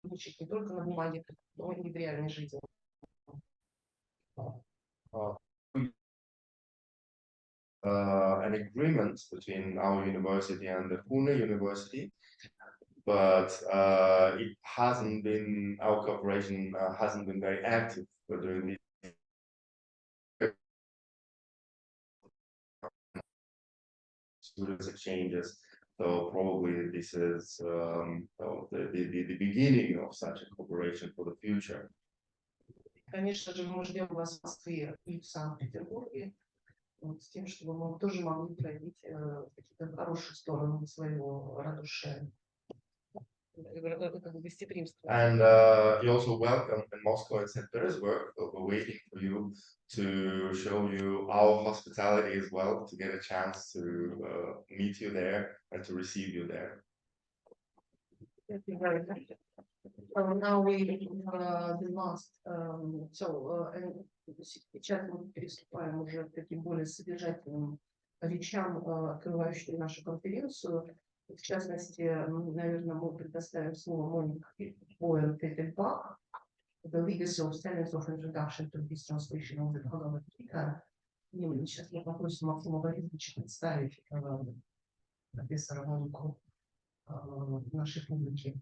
не только на бумаге, но и в реальной жизни. An agreement between our university and the Pune University, but it hasn't been, our cooperation hasn't been very active during these students exchanges. So probably this is the beginning of such a cooperation for the future. Конечно же, мы ждем вас в Москве и в Санкт-Петербурге, вот, с тем, чтобы мы тоже могли проявить какие-то хорошие стороны своего радушия, гостеприимства. And you're also welcome in Moscow and St. Petersburg. We're waiting for you to show you our hospitality as well, to get a chance to meet you there and to receive you there. Thank you very much. Now we the last, сейчас мы переступаем уже к таким более содержательным речам, открывающим нашу конференцию. В частности, наверное, мы предоставим слово Монике Boehm-Tettelbach, the legacy of Sementsov introduction to this translation of the Bhagavadgītā. И сейчас я попросим Максима Борисовича представить профессора Монику нашей публике.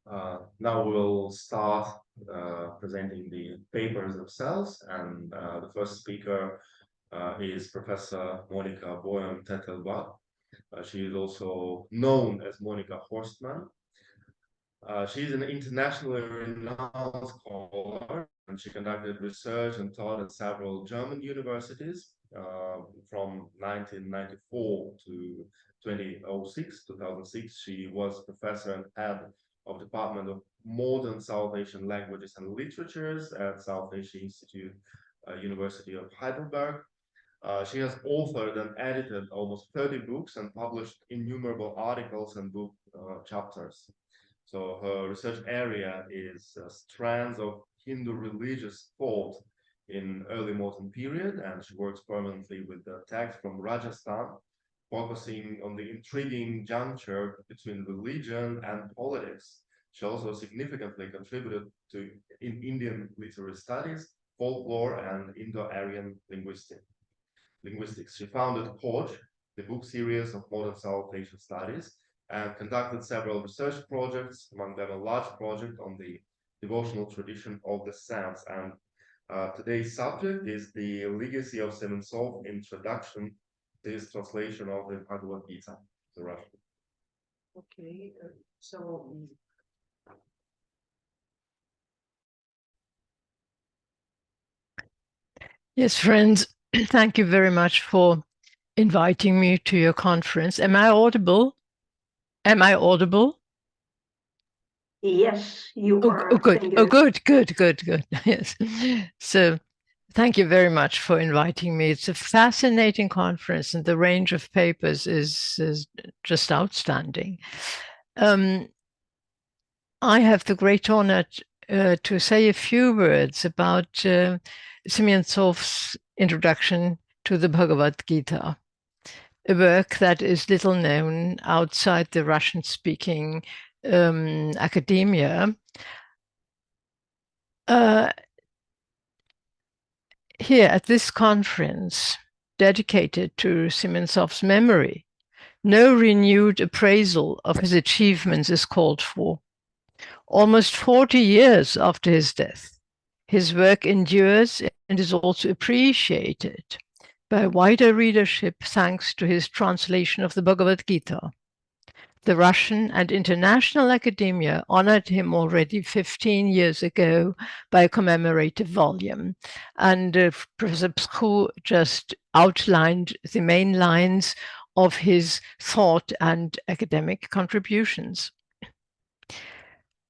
Now we'll start presenting the papers themselves, and the first speaker is Professor Monika Boehm-Tettelbach. She is also known as Monika Horstmann. She's an internationally renowned scholar, and she conducted research and taught at several German universities from 1994 to 2006. She was professor and head of Department of Modern South Asian Languages and Literatures at South Asia Institute, University of Heidelberg. She has authored and edited almost 30 books and published innumerable articles and book chapters. So her research area is strands of Hindu religious thought in early modern period, and she works permanently with the text from Rajasthan, focusing on the intriguing juncture between religion and politics. She also significantly contributed to Indian literary studies, folklore, and Indo-Aryan linguistics. She founded Koj, the book series of modern South Asian studies, and conducted several research projects, among them a large project on the devotional tradition of the saints. And today's subject is the legacy of Sementsov, introduction to his translation of the Bhagavadgītā, the Russian. Okay, so yes, friends, thank you very much for inviting me to your conference. Am I audible? Am I audible? Yes, you are. Oh, good. Oh, good. Yes. So thank you very much for inviting me. It's a fascinating conference, and the range of papers is just outstanding. I have the great honor to say a few words about Sementsov's introduction to the Bhagavad-Gītā, a work that is little known outside the Russian-speaking academia. Here at this conference, dedicated to Sementsov's memory, no renewed appraisal of his achievements is called for. Almost 40 years after his death, his work endures and is also appreciated by wider readership thanks to his translation of the Bhagavad-Gītā. The Russian and international academia honored him already 15 years ago by a commemorative volume. And Professor Pskhu just outlined the main lines of his thought and academic contributions.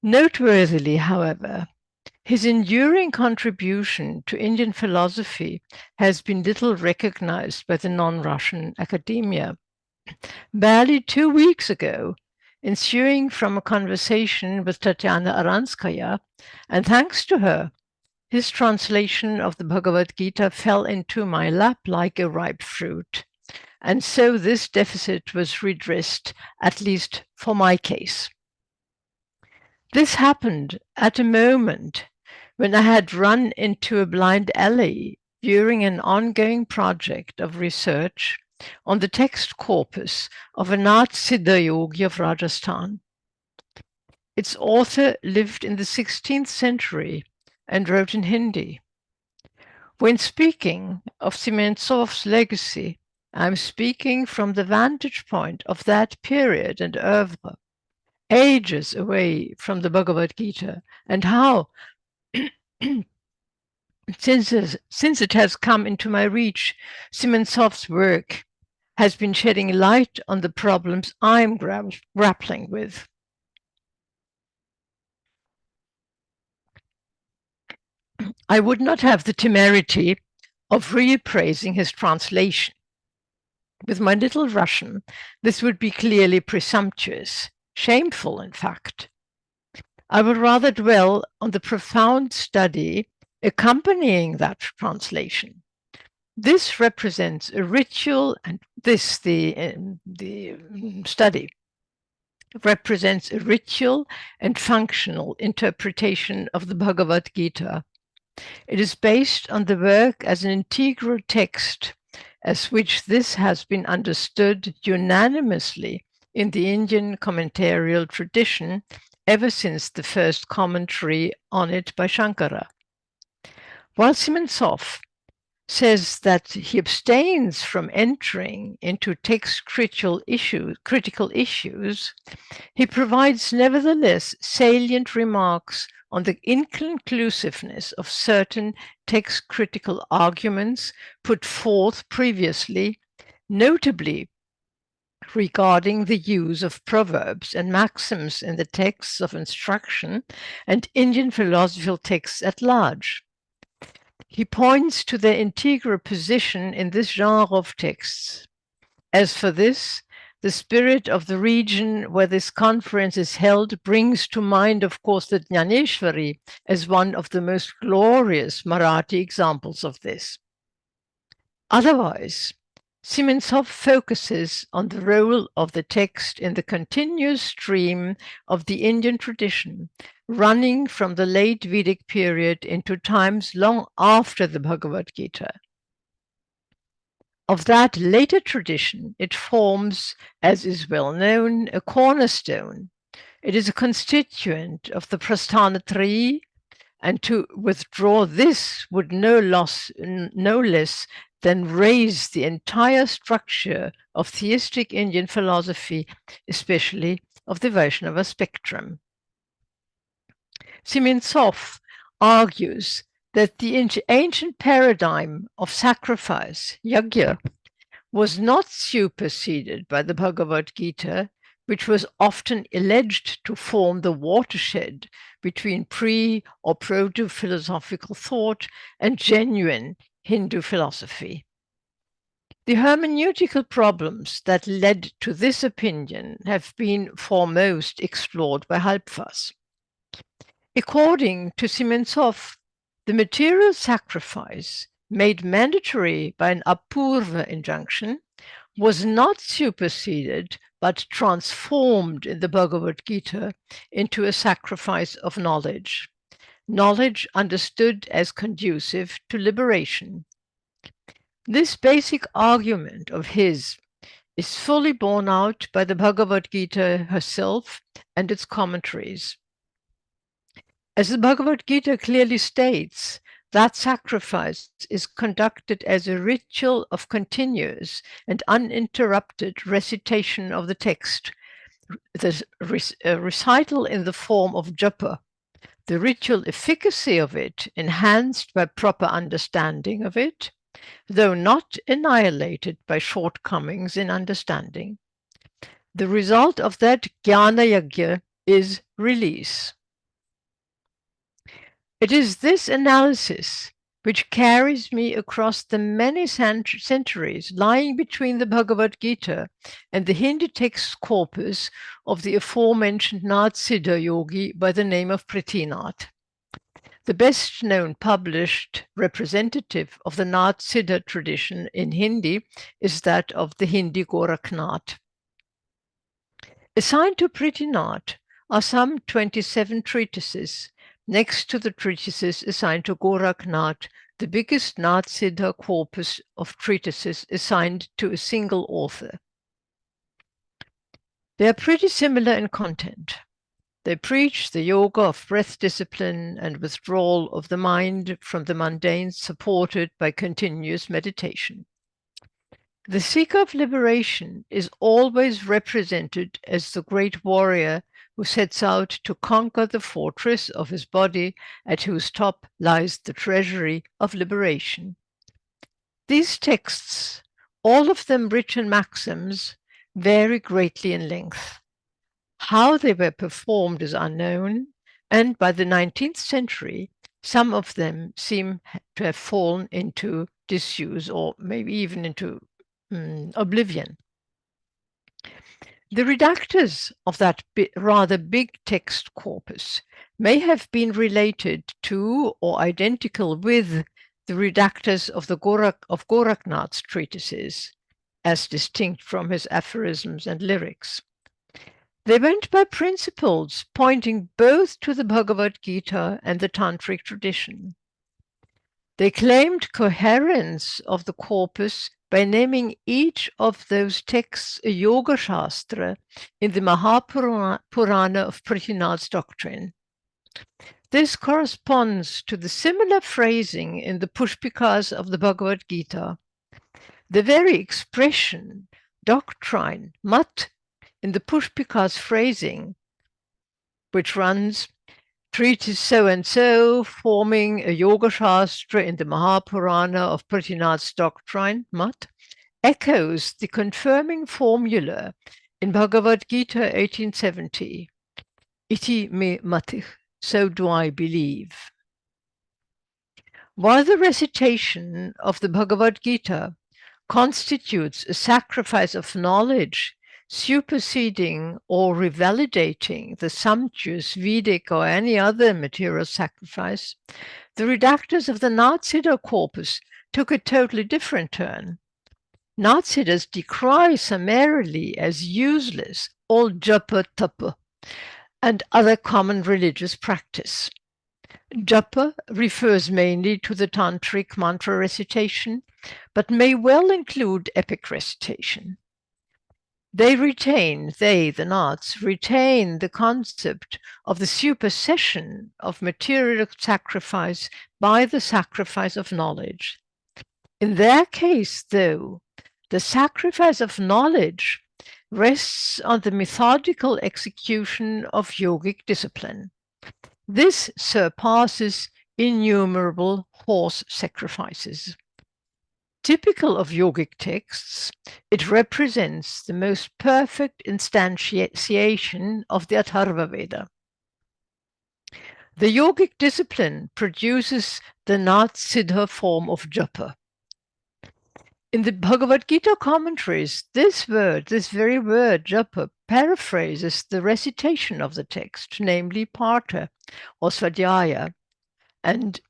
Noteworthily, however, his enduring contribution to Indian philosophy has been little recognized by the non-Russian academia. Barely 2 weeks ago, ensuing from a conversation with Tatiana Aranskaya, and thanks to her, his translation of the Bhagavad-Gītā fell into my lap like a ripe fruit. And so this deficit was redressed, at least for my case. This happened at a moment when I had run into a blind alley during an ongoing project of research on the text corpus of a Nath Siddha Yogi of Rajasthan. Its author lived in the 16th century and wrote in Hindi. When speaking of Sementsov's legacy, I'm speaking from the vantage point of that period and oeuvre, ages away from the Bhagavad-Gītā, and how, since it has come into my reach, Sementsov's work has been shedding light on the problems I'm grappling with. I would not have the temerity of reappraising his translation. With my little Russian, this would be clearly presumptuous, shameful, in fact. I would rather dwell on the profound study accompanying that translation. This represents a ritual, and the study represents a ritual and functional interpretation of the Bhagavad-Gītā. It is based on the work as an integral text, as which this has been understood unanimously in the Indian commentarial tradition ever since the first commentary on it by Shankara. While Sementsov says that he abstains from entering into text critical issues, he provides nevertheless salient remarks on the inconclusiveness of certain text critical arguments put forth previously, notably regarding the use of proverbs and maxims in the texts of instruction and Indian philosophical texts at large. He points to their integral position in this genre of texts. As for this, the spirit of the region where this conference is held brings to mind, of course, the Jnaneshwari as one of the most glorious Marathi examples of this. Otherwise, Sementsov focuses on the role of the text in the continuous stream of the Indian tradition, running from the late Vedic period into times long after the Bhagavad-Gītā. Of that later tradition, it forms, as is well known, a cornerstone. It is a constituent of the Prasthanatrayi, and to withdraw this would no less than raise the entire structure of theistic Indian philosophy, especially of the Vaishnava spectrum. Sementsov argues that the ancient paradigm of sacrifice, yajna, was not superseded by the Bhagavad-Gītā, which was often alleged to form the watershed between pre- or proto-philosophical thought and genuine Hindu philosophy. The hermeneutical problems that led to this opinion have been foremost explored by Halpfas. According to Sementsov, the material sacrifice made mandatory by an apurva injunction was not superseded but transformed in the Bhagavad-Gītā into a sacrifice of knowledge, knowledge understood as conducive to liberation. This basic argument of his is fully borne out by the Bhagavad-Gītā herself and its commentaries. As the Bhagavad-Gītā clearly states, that sacrifice is conducted as a ritual of continuous and uninterrupted recitation of the text, the recital in the form of japa, the ritual efficacy of it enhanced by proper understanding of it, though not annihilated by shortcomings in understanding. The result of that jnana yajna is release. It is this analysis which carries me across the many centuries lying between the Bhagavad-Gītā and the Hindi text corpus of the aforementioned Nath Siddha yogi by the name of Prithinath. The best known published representative of the Nath Siddha tradition in Hindi is that of the Hindi Gorakhnath. Assigned to Prithinath are some 27 treatises, next to the treatises assigned to Goraknath, the biggest Nath Siddha corpus of treatises assigned to a single author. They are pretty similar in content. They preach the yoga of breath discipline and withdrawal of the mind from the mundane, supported by continuous meditation. The seeker of liberation is always represented as the great warrior who sets out to conquer the fortress of his body, at whose top lies the treasury of liberation. These texts, all of them written maxims, vary greatly in length. How they were performed is unknown, and by the 19th century, some of them seem to have fallen into disuse or maybe even into oblivion. The redactors of that rather big text corpus may have been related to or identical with the redactors of Goraknath's treatises, as distinct from his aphorisms and lyrics. They went by principles pointing both to the Bhagavadgītā and the Tantric tradition. They claimed coherence of the corpus by naming each of those texts a Yoga Shastra in the Mahapurana of Prithinath's doctrine. This corresponds to the similar phrasing in the Pushpikas of the Bhagavad-Gītā. The very expression, doctrine, mat, in the Pushpika's phrasing, which runs, treatise so-and-so, forming a Yoga Shastra in the Mahapurana of Prithinath's doctrine, mat, echoes the confirming formula in Bhagavad-Gītā 1870, iti me matih, so do I believe. While the recitation of the Bhagavad-Gītā constitutes a sacrifice of knowledge, superseding or revalidating the sumptuous Vedic or any other material sacrifice, the redactors of the Nath Siddha corpus took a totally different turn. Nath Siddhas decry summarily as useless all japa tapa and other common religious practice. Japa refers mainly to the tantric mantra recitation, but may well include epic recitation. The Naths, retain the concept of the supersession of material sacrifice by the sacrifice of knowledge. In their case, though, the sacrifice of knowledge rests on the methodical execution of yogic discipline. This surpasses innumerable horse sacrifices. Typical of yogic texts, it represents the most perfect instantiation of the Atharva Veda. The yogic discipline produces the Nath Siddha form of japa. In the Bhagavad-Gītā commentaries, this very word, japa, paraphrases the recitation of the text, namely partha or svadhyaya. And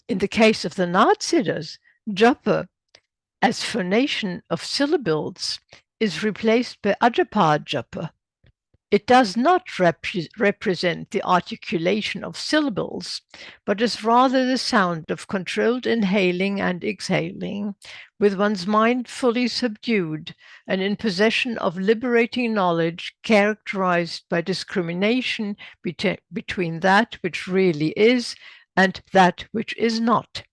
in the case of the Nath Siddhas, japa, as phonation of syllables, is replaced by ajapad japa. It does not represent the articulation of syllables, but is rather the sound of controlled inhaling and exhaling, with one's mind fully subdued and in possession of liberating knowledge characterized by discrimination between that which really is and that which is not.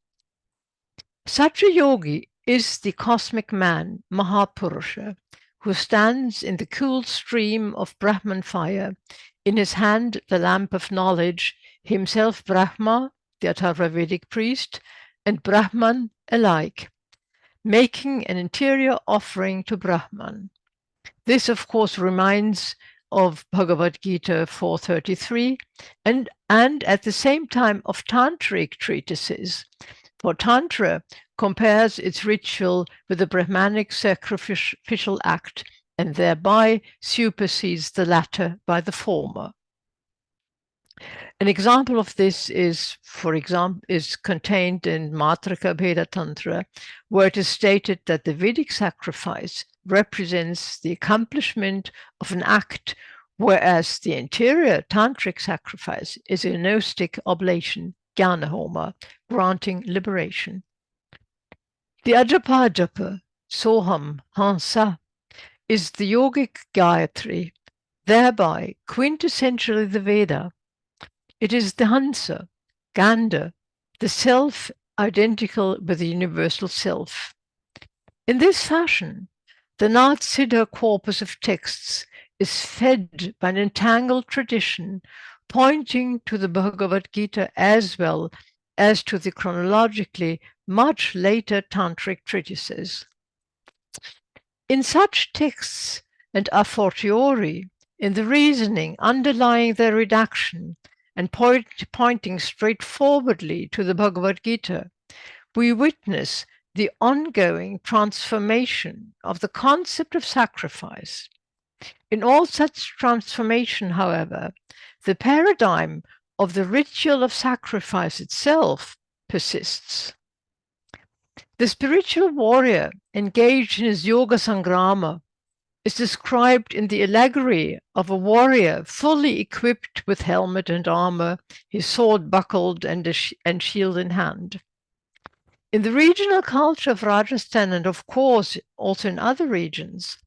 Such a yogi is the cosmic man, Mahapurusha, who stands in the cool stream of Brahman fire, in his hand the lamp of knowledge, himself Brahma, the Atharvavedic priest, and Brahman alike, making an interior offering to Brahman. This, of course, reminds of Bhagavad-Gītā 4.33 and at the same time of tantric treatises. For Tantra compares its ritual with the Brahmanic sacrificial act and thereby supersedes the latter by the former. An example of this is contained in Matrika Bheda Tantra, where it is stated that the Vedic sacrifice represents the accomplishment of an act whereas the interior tantric sacrifice is a gnostic oblation, jnana-homa, granting liberation. The Ajapa japa, Soham, Hansa, is the yogic Gayatri, thereby quintessentially the Veda. It is the Hansa, Ganda, the self identical with the universal self. In this fashion, the Nat-Siddha corpus of texts is fed by an entangled tradition pointing to the Bhagavadgītā as well as to the chronologically much later tantric treatises. In such texts, and a fortiori in the reasoning underlying their redaction and pointing straightforwardly to the Bhagavad-Gītā, we witness the ongoing transformation of the concept of sacrifice. In all such transformation, however, the paradigm of the ritual of sacrifice itself persists. The spiritual warrior engaged in his yoga sangrama is described in the allegory of a warrior fully equipped with helmet and armor, his sword buckled and shield in hand. In the regional culture of Rajasthan, and of course also in other regions,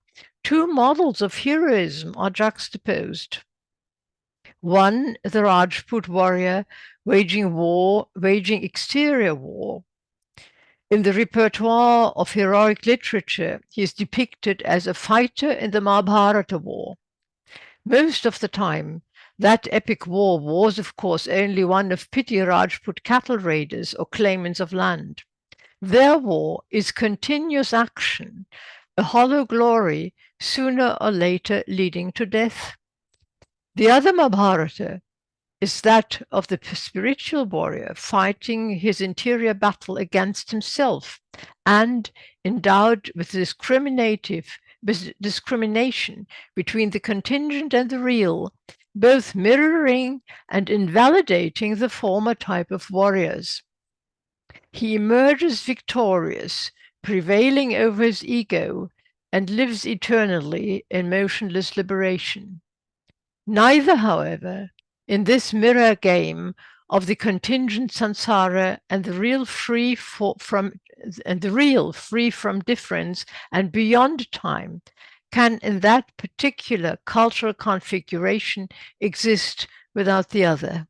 two models of heroism are juxtaposed. One, the Rajput warrior waging exterior war. In the repertoire of heroic literature, he is depicted as a fighter in the Mahabharata war. Most of the time, that epic war was, of course, only one of petty Rajput cattle raiders or claimants of land. Their war is continuous action, a hollow glory, sooner or later leading to death. The other Mahabharata is that of the spiritual warrior fighting his interior battle against himself and endowed with discrimination between the contingent and the real, both mirroring and invalidating the former type of warriors. He emerges victorious, prevailing over his ego, and lives eternally in motionless liberation. Neither, however, in this mirror game of the contingent samsara and the real free from difference and beyond time, can in that particular cultural configuration exist without the other.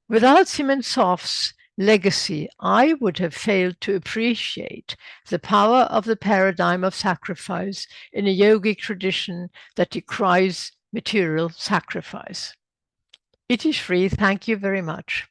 Without Sementsov's legacy, I would have failed to appreciate the power of the paradigm of sacrifice in a yogic tradition that decries material sacrifice. Iti Shri, thank you very much.